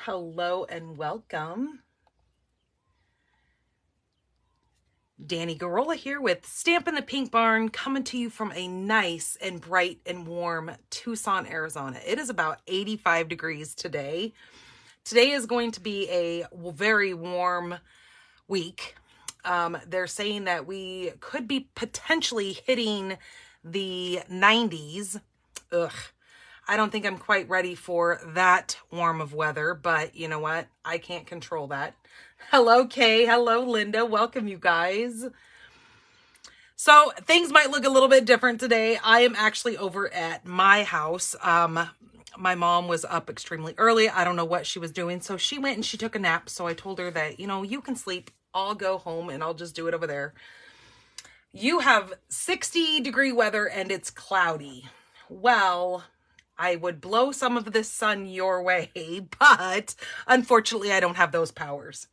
Hello and welcome. Danny Garola here with Stampin' the Pink Barn, coming to you from a nice and bright and warm Tucson, Arizona. It is about 85 degrees today. Today is going to be a very warm week. They're saying that we could be potentially hitting the 90s. Ugh. I don't think I'm quite ready for that warm of weather, but you know what? I can't control that. Hello, Kay. Hello, Linda. Welcome, you guys. So things might look a little bit different today. I am actually over at my house. My mom was up extremely early. I don't know what she was doing. So she went and she took a nap. So I told her that, you can sleep. I'll go home and I'll just do it over there. You have 60-degree weather and it's cloudy. Well, I would blow some of this sun your way, but unfortunately I don't have those powers.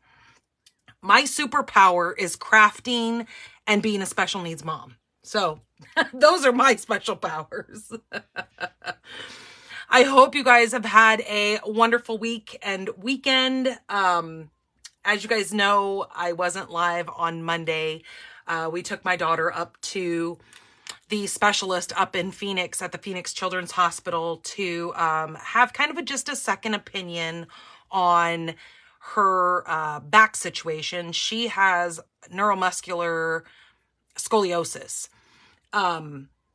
My superpower is crafting and being a special needs mom. So those are my special powers. I hope you guys have had a wonderful week and weekend. As you guys know, I wasn't live on Monday. We took my daughter up to the specialist up in Phoenix at the Phoenix Children's Hospital to have kind of just a second opinion on her back situation. She has neuromuscular scoliosis.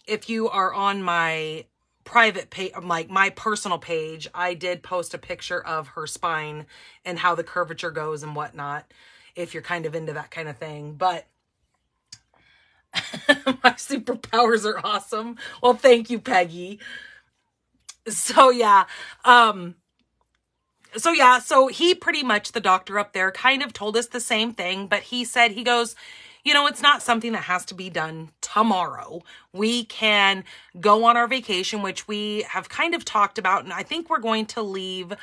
If you are on my private page, like my personal page, I did post a picture of her spine and how the curvature goes and whatnot, if you're kind of into that kind of thing. But my superpowers are awesome. Well, thank you, Peggy. So yeah. So he pretty much, the doctor up there, kind of told us the same thing, but he said, he goes, it's not something that has to be done tomorrow. We can go on our vacation, which we have kind of talked about, and I think we're going to leave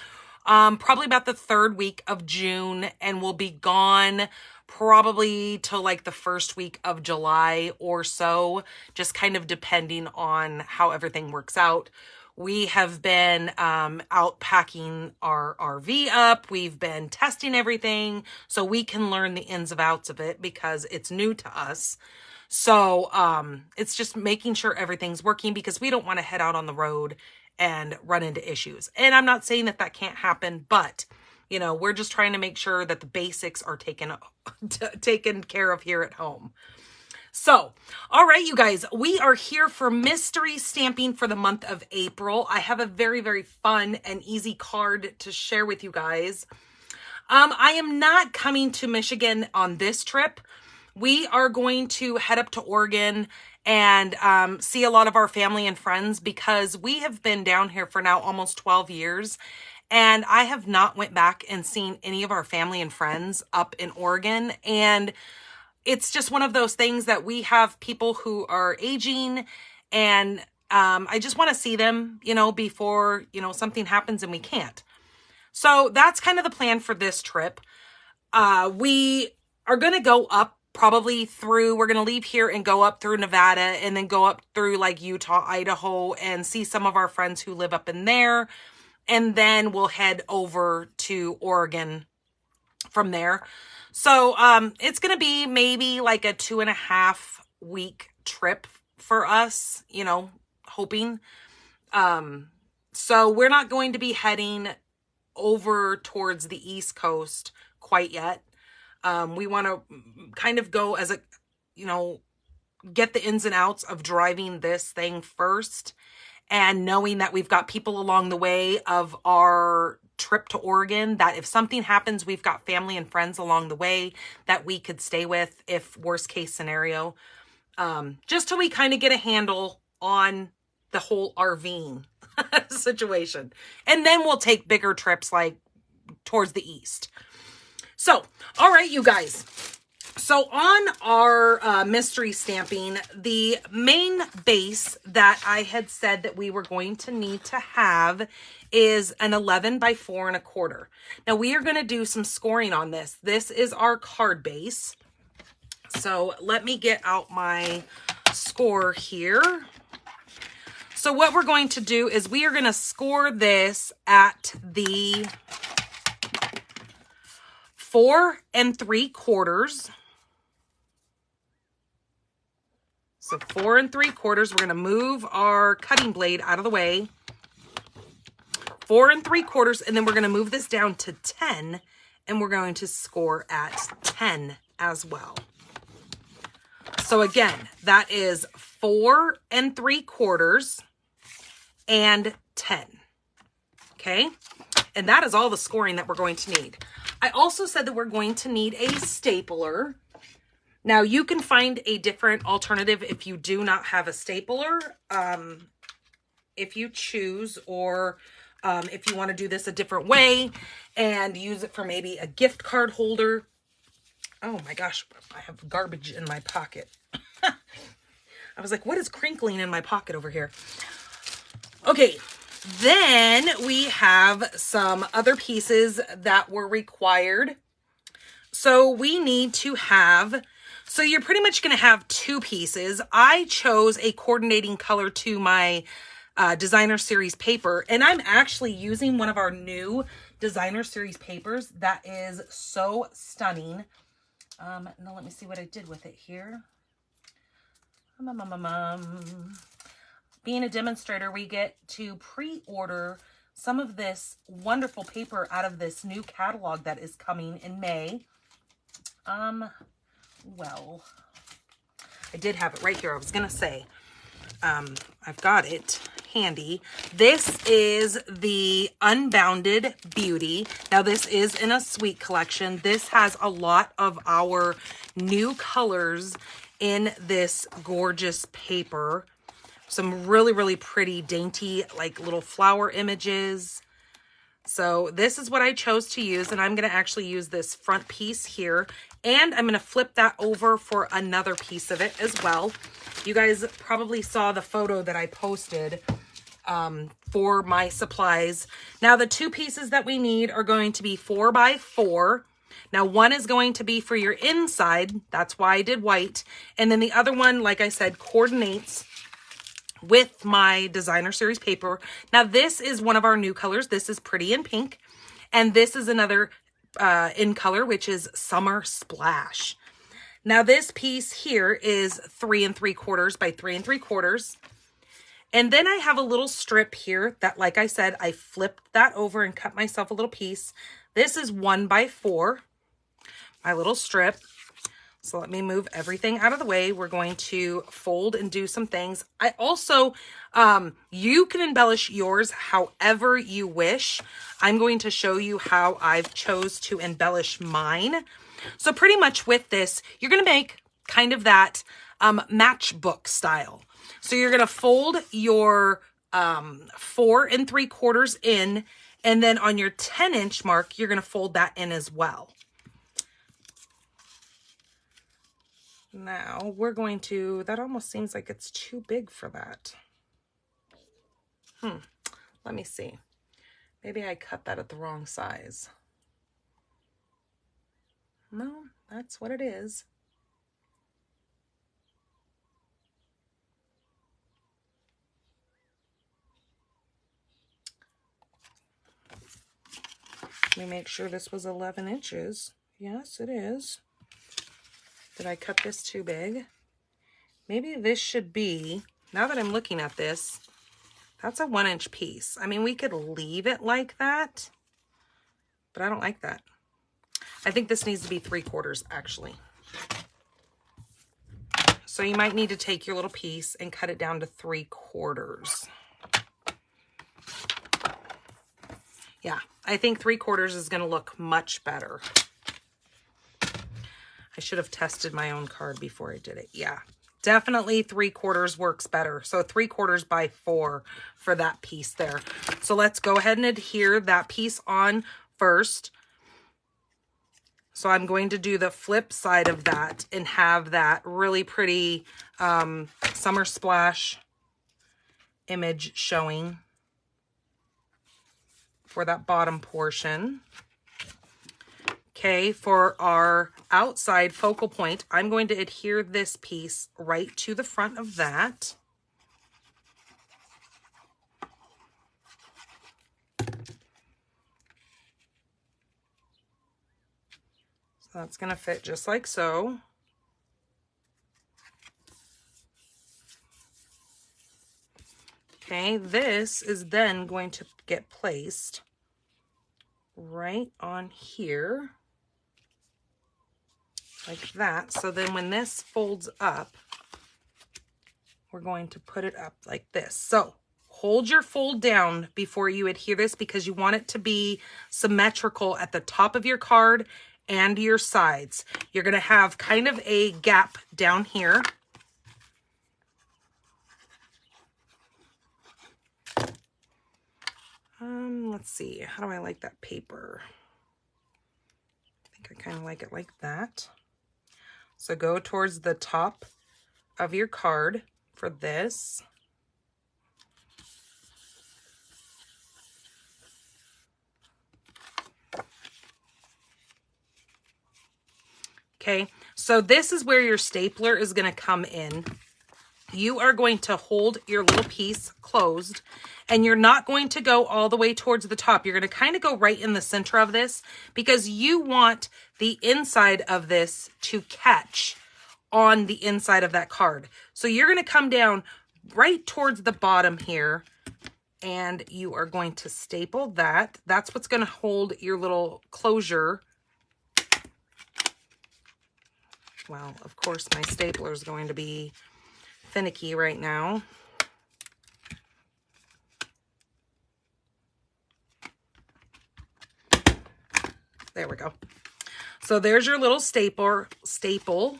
probably about the third week of June, and we'll be gone probably till like the first week of July or so, just kind of depending on how everything works out. We have been out packing our RV up. We've been testing everything so we can learn the ins and outs of it because it's new to us. So it's just making sure everything's working because we don't want to head out on the road and run into issues. And I'm not saying that that can't happen, but we're just trying to make sure that the basics are taken care of here at home. So, all right, you guys, we are here for mystery stamping for the month of April. I have a very, very fun and easy card to share with you guys. I am not coming to Michigan on this trip. We are going to head up to Oregon and see a lot of our family and friends because we have been down here for now almost 12 years. And I have not went back and seen any of our family and friends up in Oregon. And it's just one of those things that we have people who are aging and I just want to see them, before, something happens and we can't. So that's kind of the plan for this trip. We are going to go up probably through, we're going to leave here and go up through Nevada and then go up through like Utah, Idaho, and see some of our friends who live up in there. And then we'll head over to Oregon from there. So it's going to be maybe like a 2.5 week trip for us, hoping. So we're not going to be heading over towards the East Coast quite yet. We want to kind of go as get the ins and outs of driving this thing first. And knowing that we've got people along the way of our trip to Oregon, that if something happens, we've got family and friends along the way that we could stay with if worst case scenario, just till we kind of get a handle on the whole RVing situation. And then we'll take bigger trips like towards the east. So, all right, you guys. So on our mystery stamping, the main base that I had said that we were going to need to have is an 11 by 4.25. Now we are going to do some scoring on this. This is our card base. So let me get out my score here. So what we're going to do is we are going to score this at the 4 3/4. So 4 3/4. We're going to move our cutting blade out of the way. 4 3/4, and then we're going to move this down to 10, and we're going to score at 10 as well. So again, that is 4 3/4 and 10. Okay, and that is all the scoring that we're going to need. I also said that we're going to need a stapler. Now you can find a different alternative if you do not have a stapler, if you choose, or if you want to do this a different way and use it for maybe a gift card holder. Oh my gosh, I have garbage in my pocket. I was like, what is crinkling in my pocket over here? Okay, then we have some other pieces that were required. So we need to have, so you're pretty much going to have 2 pieces. I chose a coordinating color to my designer series paper, and I'm actually using one of our new designer series papers that is so stunning. Now let me see what I did with it here. Being a demonstrator, we get to pre-order some of this wonderful paper out of this new catalog that is coming in May. Well, I did have it right here. I was gonna say, I've got it handy. This is the Unbounded Beauty. Now this is in a suite collection. This has a lot of our new colors in this gorgeous paper. Some really, really pretty, dainty, like little flower images. So this is what I chose to use, and I'm going to actually use this front piece here, and I'm going to flip that over for another piece of it as well. You guys probably saw the photo that I posted for my supplies. Now the 2 pieces that we need are going to be 4 by 4. Now one is going to be for your inside. That's why I did white. And then the other one, like I said, coordinates with my designer series paper. Now this is one of our new colors. This is Pretty in Pink. And this is another in color, which is Summer Splash. Now this piece here is 3 3/4 by 3 3/4. And then I have a little strip here that, like I said, I flipped that over and cut myself a little piece. This is 1 by 4, my little strip. So let me move everything out of the way. We're going to fold and do some things. I also, you can embellish yours however you wish. I'm going to show you how I've chose to embellish mine. So pretty much with this, you're going to make kind of that matchbook style. So you're going to fold your 4 3/4 in, and then on your 10-inch mark, you're going to fold that in as well. Now we're going to, that almost seems like it's too big for that. Let me see. Maybe I cut that at the wrong size. No, that's what it is. Let me make sure this was 11 inches. Yes, it is. Did I cut this too big? Maybe this should be, now that I'm looking at this, that's a 1-inch piece. I mean, we could leave it like that, but I don't like that. I think this needs to be 3/4 actually. So you might need to take your little piece and cut it down to 3/4. Yeah, I think 3/4 is going to look much better. I should have tested my own card before I did it. Yeah, definitely 3/4 works better. So 3/4 by 4 for that piece there. So let's go ahead and adhere that piece on first. So I'm going to do the flip side of that and have that really pretty Summer Splash image showing for that bottom portion. Okay, for our outside focal point, I'm going to adhere this piece right to the front of that. That's going to fit just like so. Okay, this is then going to get placed right on here, like that. So then when this folds up, we're going to put it up like this. So hold your fold down before you adhere this, because you want it to be symmetrical at the top of your card and your sides. You're going to have kind of a gap down here. Let's see, how do I like that paper? I think I kind of like it like that. So go towards the top of your card for this. Okay, so this is where your stapler is going to come in. You are going to hold your little piece closed, and you're not going to go all the way towards the top. You're going to kind of go right in the center of this, because you want the inside of this to catch on the inside of that card. So you're going to come down right towards the bottom here, and you are going to staple that. That's what's going to hold your little closure. Well, of course, my stapler is going to be finicky right now. There we go. So there's your little staple.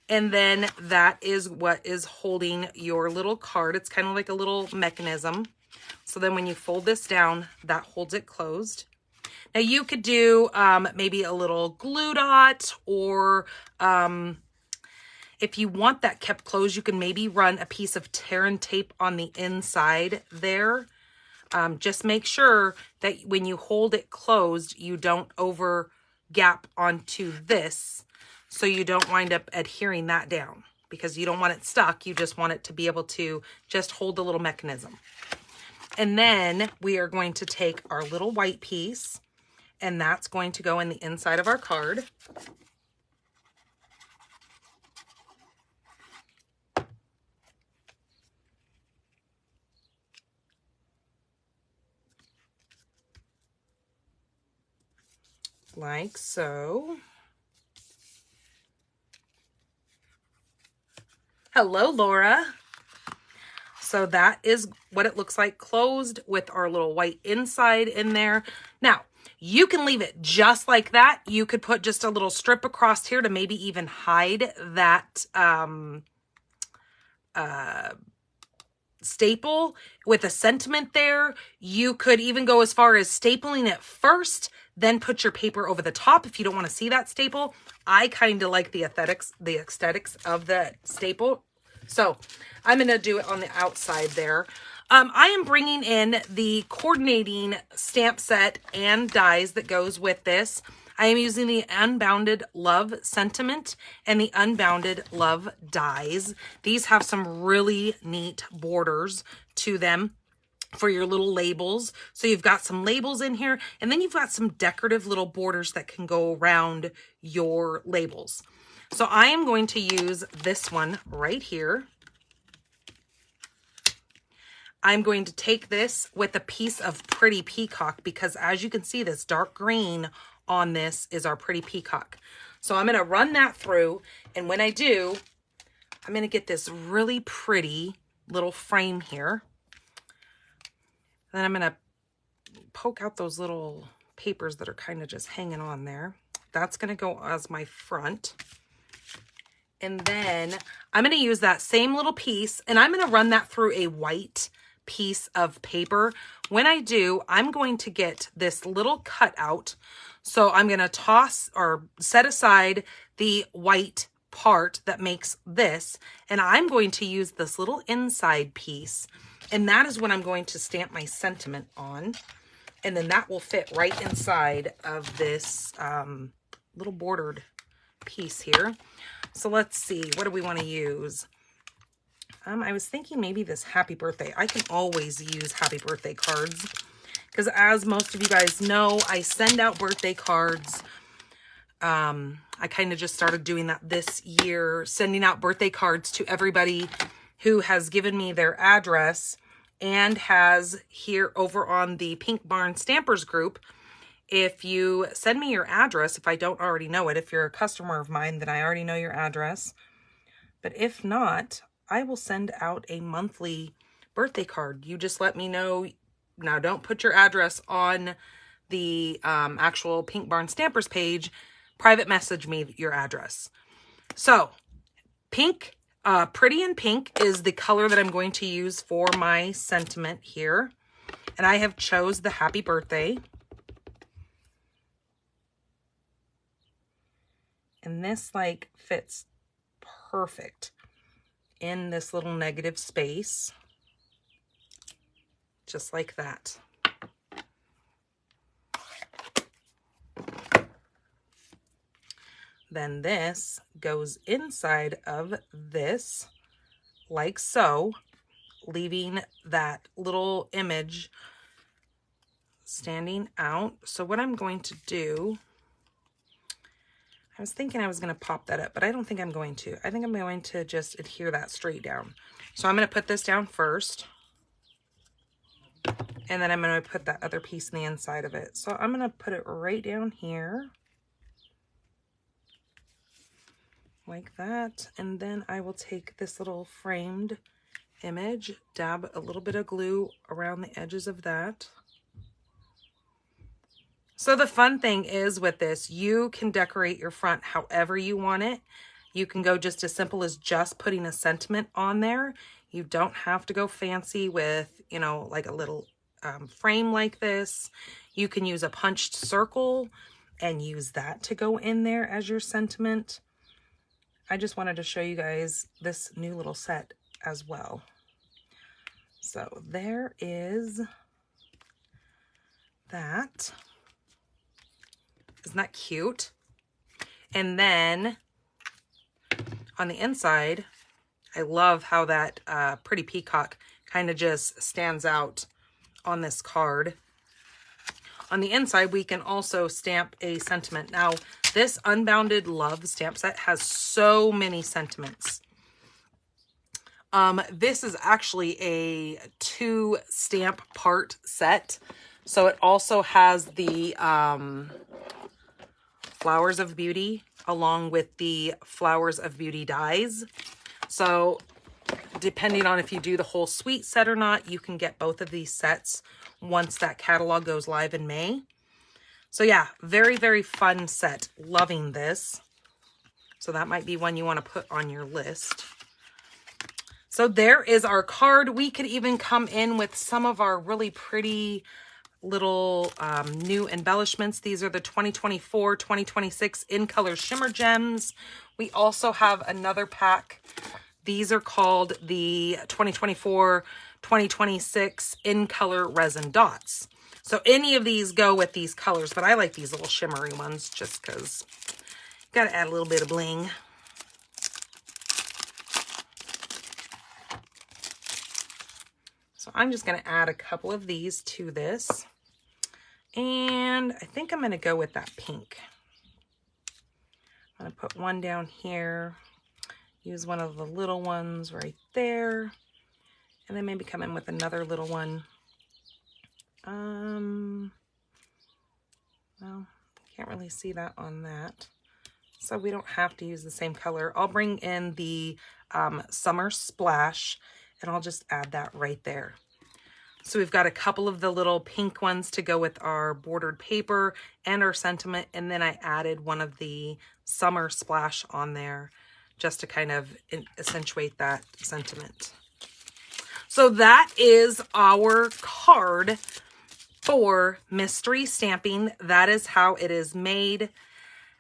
And then that is what is holding your little card. It's kind of like a little mechanism. So then when you fold this down, that holds it closed. Now you could do maybe a little glue dot, or if you want that kept closed, you can maybe run a piece of tear and tape on the inside there. Just make sure that when you hold it closed, you don't over gap onto this, so you don't wind up adhering that down, because you don't want it stuck. You just want it to be able to just hold the little mechanism. And then we are going to take our little white piece, and that's going to go in the inside of our card. Like so. Hello, Laura. So that is what it looks like closed with our little white inside in there. Now, you can leave it just like that. You could put just a little strip across here to maybe even hide that staple with a sentiment there. You could even go as far as stapling it first, then put your paper over the top if you don't want to see that staple. I kind of like the aesthetics of the staple. So I'm going to do it on the outside there. I am bringing in the coordinating stamp set and dies that goes with this. I am using the Unbounded Love Sentiment and the Unbounded Love dies. These have some really neat borders to them for your little labels. So you've got some labels in here, and then you've got some decorative little borders that can go around your labels. So I am going to use this one right here. I'm going to take this with a piece of Pretty Peacock, because as you can see, this dark green on this is our Pretty Peacock. So I'm going to run that through, and when I do, I'm going to get this really pretty little frame here. Then I'm going to poke out those little papers that are kind of just hanging on there. That's going to go as my front. And then I'm going to use that same little piece, and I'm going to run that through a white piece of paper. When I do, I'm going to get this little cutout. So I'm going to toss or set aside the white part that makes this, and I'm going to use this little inside piece, and that is what I'm going to stamp my sentiment on. And then that will fit right inside of this little bordered piece here. So let's see, what do we want to use? I was thinking maybe this happy birthday. I can always use happy birthday cards, because as most of you guys know, I send out birthday cards I kind of just started doing that this year, sending out birthday cards to everybody who has given me their address and has here over on the Pink Barn Stampers group. If you send me your address, if I don't already know it, if you're a customer of mine, then I already know your address. But if not, I will send out a monthly birthday card. You just let me know. Now, don't put your address on the actual Pink Barn Stampers page. Private message me your address. So, pink, Pretty in Pink is the color that I'm going to use for my sentiment here. And I have chose the Happy Birthday. And this like fits perfect in this little negative space. Just like that. Then this goes inside of this like so, leaving that little image standing out. So what I'm going to do, I was thinking I was going to pop that up, but I don't think I'm going to. I think I'm going to just adhere that straight down. So I'm going to put this down first. And then I'm going to put that other piece in the inside of it. So I'm going to put it right down here. Like that. And then I will take this little framed image, dab a little bit of glue around the edges of that. So the fun thing is with this, you can decorate your front however you want it. You can go just as simple as just putting a sentiment on there. You don't have to go fancy with, you know, like a little frame like this. You can use a punched circle and use that to go in there as your sentiment. I just wanted to show you guys this new little set as well. So there is that. Isn't that cute? And then on the inside, I love how that pretty peacock kind of just stands out on this card. On the inside, we can also stamp a sentiment. Now, this Unbounded Love stamp set has so many sentiments. This is actually a 2 stamp part set. So it also has the Flowers of Beauty along with the Flowers of Beauty dies. So depending on if you do the whole suite set or not, you can get both of these sets once that catalog goes live in May. So yeah, very, very fun set. Loving this. So that might be one you want to put on your list. So there is our card. We could even come in with some of our really pretty little new embellishments. These are the 2024-2026 In Color Shimmer Gems. We also have another pack. These are called the 2024-2026 In Color Resin Dots. So any of these go with these colors, but I like these little shimmery ones just because you got to add a little bit of bling. So I'm just going to add a couple of these to this. And I think I'm going to go with that pink. I'm going to put one down here. Use one of the little ones right there. And then maybe come in with another little one. Well, can't really see that on that. So we don't have to use the same color. I'll bring in the Summer Splash and I'll just add that right there. So we've got a couple of the little pink ones to go with our bordered paper and our sentiment. And then I added one of the Summer Splash on there just to kind of accentuate that sentiment. So that is our card for mystery stamping. That is how it is made.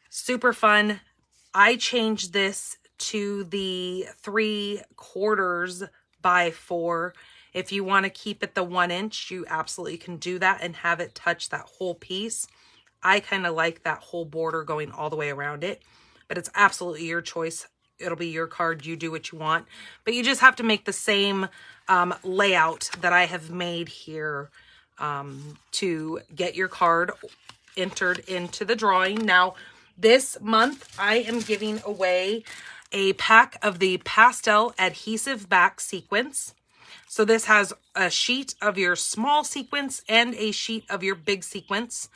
Super fun. I changed this to the 3/4 by 4. If you want to keep it the 1 inch, you absolutely can do that and have it touch that whole piece. I kind of like that whole border going all the way around it, but it's absolutely your choice. It'll be your card. You do what you want, but you just have to make the same layout that I have made here to get your card entered into the drawing. Now, This month, I am giving away a pack of the pastel adhesive back sequins. So this has a sheet of your small sequins and a sheet of your big sequins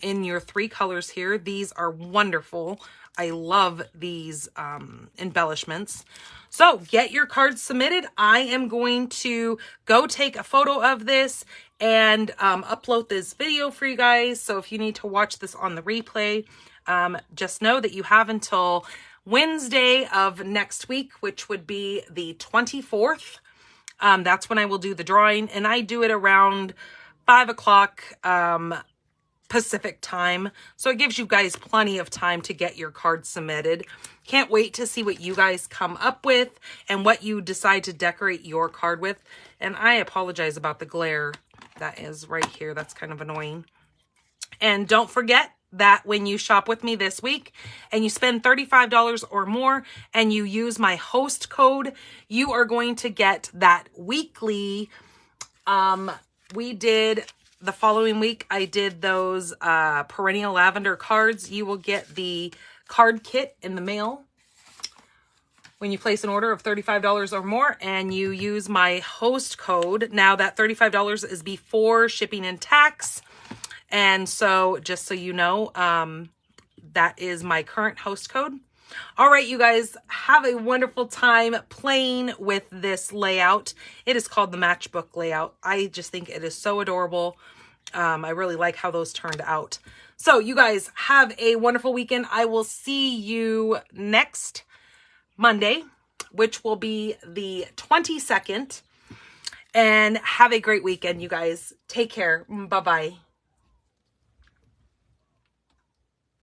in your 3 colors here. These are wonderful. I love these embellishments. So get your cards submitted. I am going to go take a photo of this and upload this video for you guys. So if you need to watch this on the replay, just know that you have until Wednesday of next week, which would be the 24th. That's when I will do the drawing, and I do it around 5 o'clock Pacific time. So it gives you guys plenty of time to get your cards submitted. Can't wait to see what you guys come up with and what you decide to decorate your card with. And I apologize about the glare that is right here. That's kind of annoying. And don't forget that when you shop with me this week and you spend $35 or more and you use my host code, you are going to get that weekly. We did the following week, I did those perennial lavender cards. You will get the card kit in the mail when you place an order of $35 or more and you use my host code. Now that $35 is before shipping and tax. And so just so you know, that is my current host code. All right, you guys, have a wonderful time playing with this layout. It is called the matchbook layout. I just think it is so adorable. I really like how those turned out. So you guys have a wonderful weekend. I will see you next Monday, which will be the 22nd. And have a great weekend, you guys. Take care. Bye-bye.